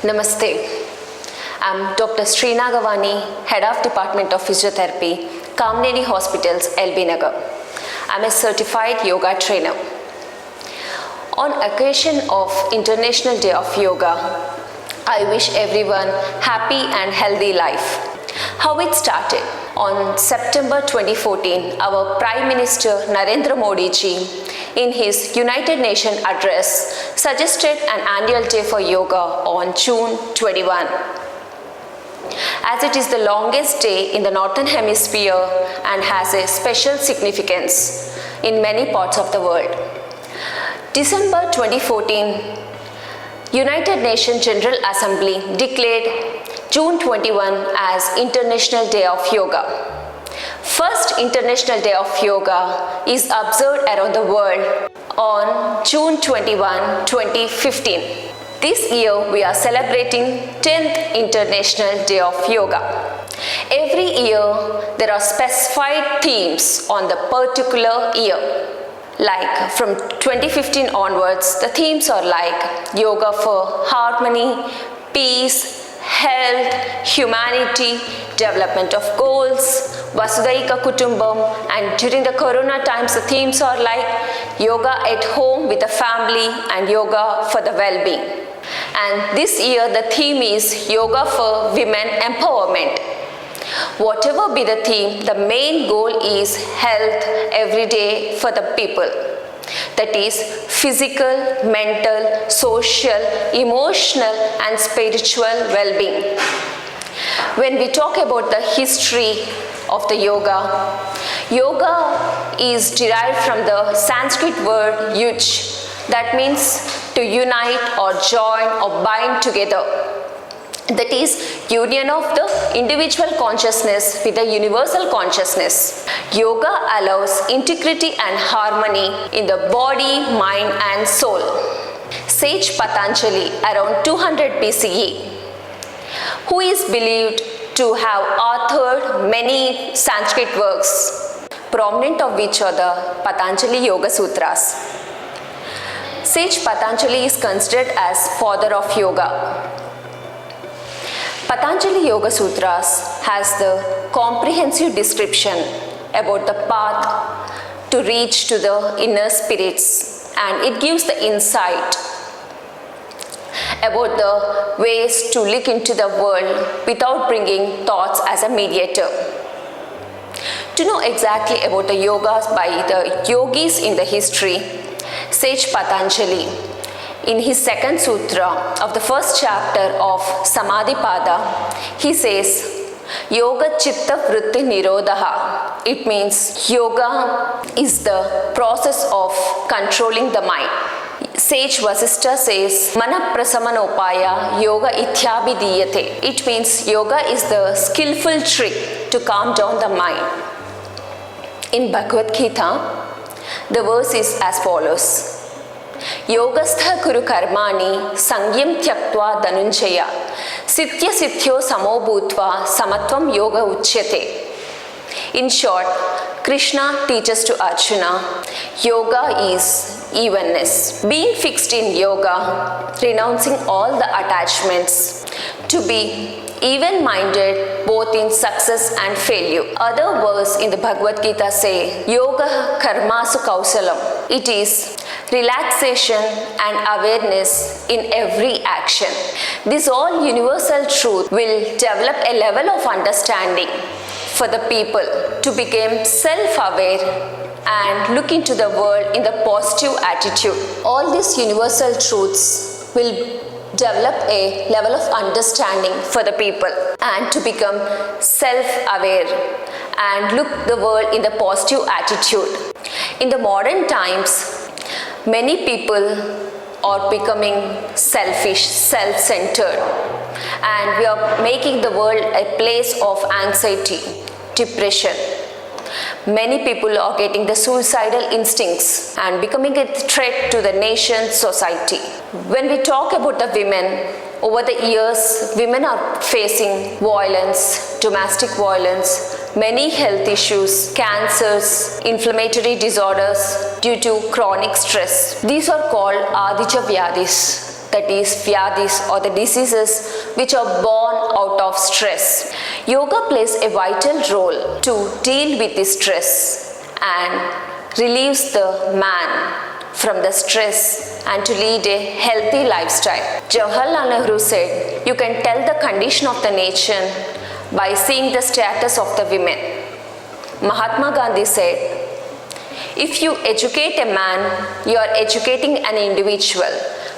Namaste. I'm Dr. Srinagavani, Head of Department of Physiotherapy, Kamneni Hospitals, LB Nagar. I'm a certified yoga trainer. On occasion of International Day of Yoga, I wish everyone happy and healthy life. How it started? On September 2014, our Prime Minister Narendra Modi ji, in his United Nations address, suggested an annual day for yoga on June 21. As it is the longest day in the Northern Hemisphere and has a special significance in many parts of the world. December 2014, United Nations General Assembly declared June 21 as International Day of Yoga. First International Day of Yoga is observed around the world on June 21, 2015. This year we are celebrating 10th International Day of Yoga. Every year there are specified themes on the particular year. Like from 2015 onwards, the themes are like yoga for harmony, peace, health, humanity, development of goals, Vasudhaiva Kutumbam, and during the Corona times the themes are like yoga at home with the family and yoga for the well-being. And this year the theme is yoga for women empowerment. Whatever be the theme, the main goal is health every day for the people. That is physical, mental, social, emotional and spiritual well-being. When we talk about the history of the yoga, yoga is derived from the Sanskrit word yuj, that means to unite or join or bind together. That is union of the individual consciousness with the universal consciousness. Yoga allows integrity and harmony in the body, mind and soul. Sage Patanjali around 200 BCE, who is believed to have authored many Sanskrit works, prominent of which are the Patanjali Yoga Sutras. Sage Patanjali is considered as father of yoga. Patanjali Yoga Sutras has the comprehensive description about the path to reach to the inner spirits, and it gives the insight about the ways to look into the world without bringing thoughts as a mediator. To know exactly about the yogas by the yogis in the history, Sage Patanjali, in his second sutra of the first chapter of Samadhipada, he says, Yoga Chitta Vritti Nirodha. It means yoga is the process of controlling the mind. Sage Vasishtha says, Mana Prasamanopaya Yoga Ithyabhidiyate. It means yoga is the skillful trick to calm down the mind. In Bhagavad Gita, the verse is as follows. Yogastha kuru karmani sangyam tyaktva dhanunjaya sitya sithyo samo bhutva samatvam yoga uchyate. In short, Krishna teaches to Arjuna, yoga is evenness. Being fixed in yoga, renouncing all the attachments, to be even-minded both in success and failure. Other verse in the Bhagavad Gita say, Yoga karmasu kausalam. It is relaxation and awareness in every action. This all universal truth will develop a level of understanding for the people to become self-aware and look into the world in the positive attitude. All these universal truths will develop a level of understanding for the people and to become self-aware and look the world in the positive attitude. In the modern times, many people are becoming selfish, self-centered, and we are making the world a place of anxiety, depression. Many people are getting the suicidal instincts and becoming a threat to the nation, society. When we talk about the women, over the years, women are facing violence, domestic violence, many health issues, cancers, inflammatory disorders due to chronic stress. These are called Adija Vyadhis. that is vyadis or the diseases which are born out of stress. Yoga plays a vital role to deal with the stress and relieves the man from the stress and to lead a healthy lifestyle. Jawaharlal Nehru said, you can tell the condition of the nation by seeing the status of the women. Mahatma Gandhi said, if you educate a man, you are educating an individual.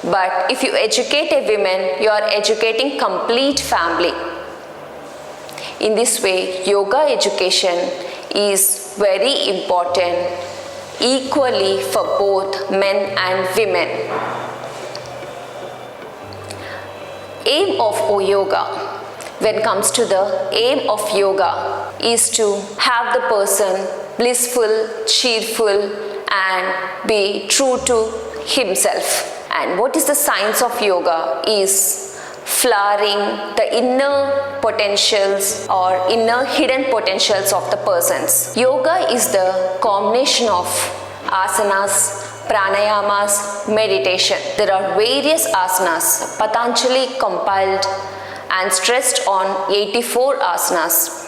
But if you educate a woman, you are educating complete family. In this way, yoga education is very important equally for both men and women. Aim of yoga, when it comes to the aim of yoga, is to have the person blissful, cheerful and be true to himself. And what is the science of yoga is flowering the inner potentials or inner hidden potentials of the persons. Yoga is the combination of asanas, pranayamas, meditation. There are various asanas. Patanjali compiled and stressed on 84 asanas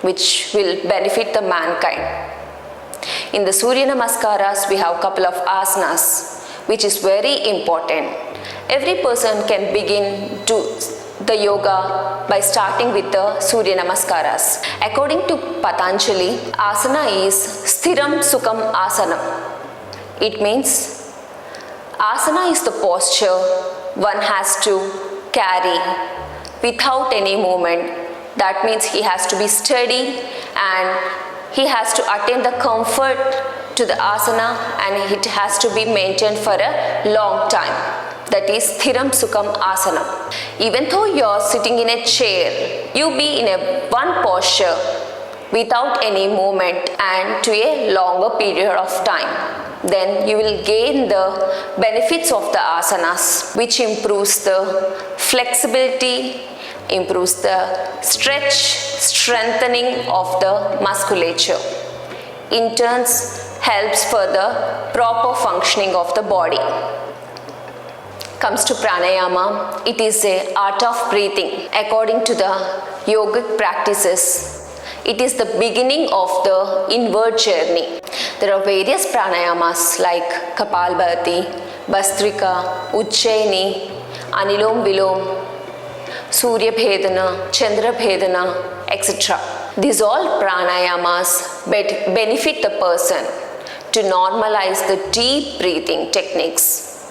which will benefit the mankind. In the Surya Namaskaras, we have a couple of asanas which is very important. Every person can begin to the yoga by starting with the Surya Namaskaras. According to Patanjali, asana is Sthiram Sukham Asanam. It means asana is the posture one has to carry without any movement. That means he has to be steady and he has to attain the comfort to the asana and it has to be maintained for a long time. That is Sthiram Sukham Asana. Even though you are sitting in a chair, you be in a one posture without any movement and to a longer period of time. Then you will gain the benefits of the asanas, which improves the flexibility, improves the stretch, strengthening of the musculature. In turn, helps for the proper functioning of the body. Comes to pranayama, it is a art of breathing. According to the yogic practices, it is the beginning of the inward journey. There are various pranayamas like Kapalbhati, Bhastrika, Ujjaini, Anilom Vilom, Surya Bhedana, Chandra Bhedana, etc. These all pranayamas benefit the person to normalize the deep breathing techniques,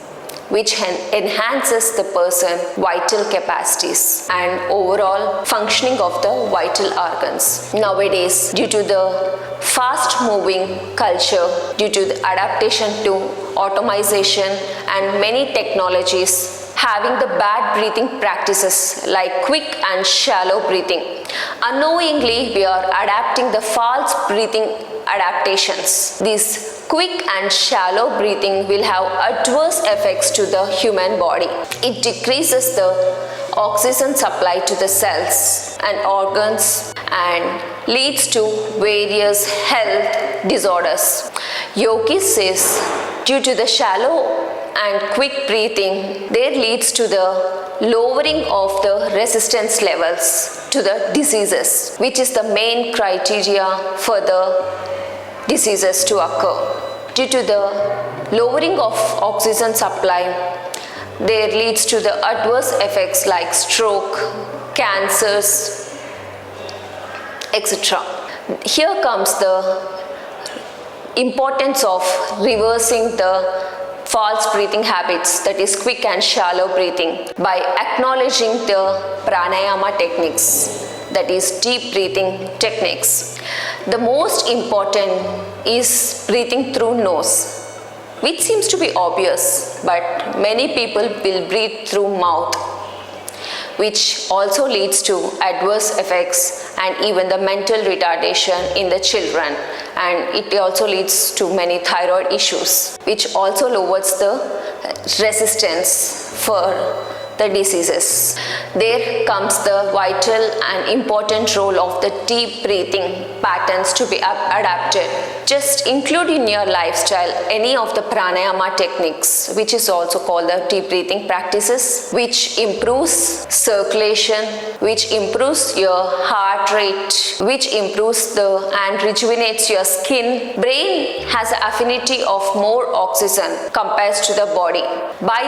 which enhances the person's vital capacities and overall functioning of the vital organs. Nowadays, due to the fast-moving culture, due to the adaptation to automation and many technologies, having the bad breathing practices like quick and shallow breathing. Unknowingly, we are adapting the false breathing adaptations. These quick and shallow breathing will have adverse effects to the human body. It decreases the oxygen supply to the cells and organs and leads to various health disorders. Yogi says, due to the shallow and quick breathing, there leads to the lowering of the resistance levels to the diseases, which is the main criteria for the diseases to occur. Due to the lowering of oxygen supply, there leads to the adverse effects like stroke, cancers, etc. Here comes the importance of reversing the false breathing habits, that is quick and shallow breathing, by acknowledging the pranayama techniques, that is deep breathing techniques. The most important is breathing through nose, which seems to be obvious, but many people will breathe through mouth, which also leads to adverse effects and even the mental retardation in the children, and it also leads to many thyroid issues, which also lowers the resistance for the diseases. There comes the vital and important role of the deep breathing patterns to be adapted. Just include in your lifestyle any of the pranayama techniques, which is also called the deep breathing practices, which improves circulation, which improves your heart rate, which improves and rejuvenates your skin. Brain has an affinity of more oxygen compared to the body. By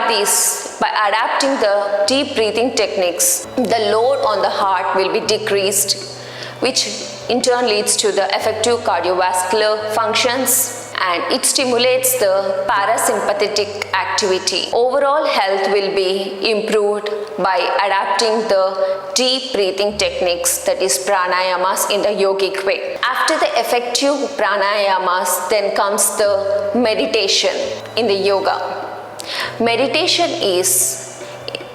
adapting the deep breathing techniques, the load on the heart will be decreased, which in turn leads to the effective cardiovascular functions, and it stimulates the parasympathetic activity. Overall health will be improved by adapting the deep breathing techniques, that is pranayamas, in the yogic way. After the effective pranayamas, then comes the meditation in the yoga. Meditation is,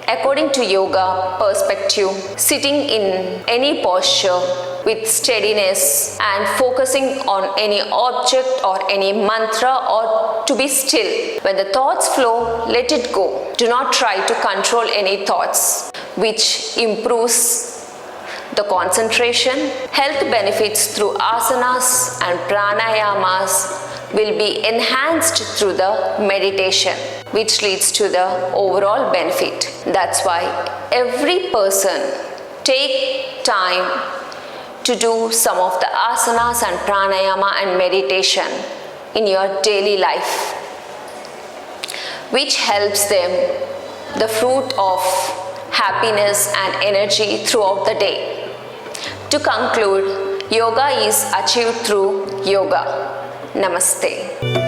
according to yoga perspective, sitting in any posture with steadiness and focusing on any object or any mantra, or to be still. When the thoughts flow, let it go. Do not try to control any thoughts, which improves the concentration. Health benefits through asanas and pranayamas will be enhanced through the meditation, which leads to the overall benefit. That's why every person take time to do some of the asanas and pranayama and meditation in your daily life, which helps them the fruit of happiness and energy throughout the day. To conclude, yoga is achieved through yoga. Namaste.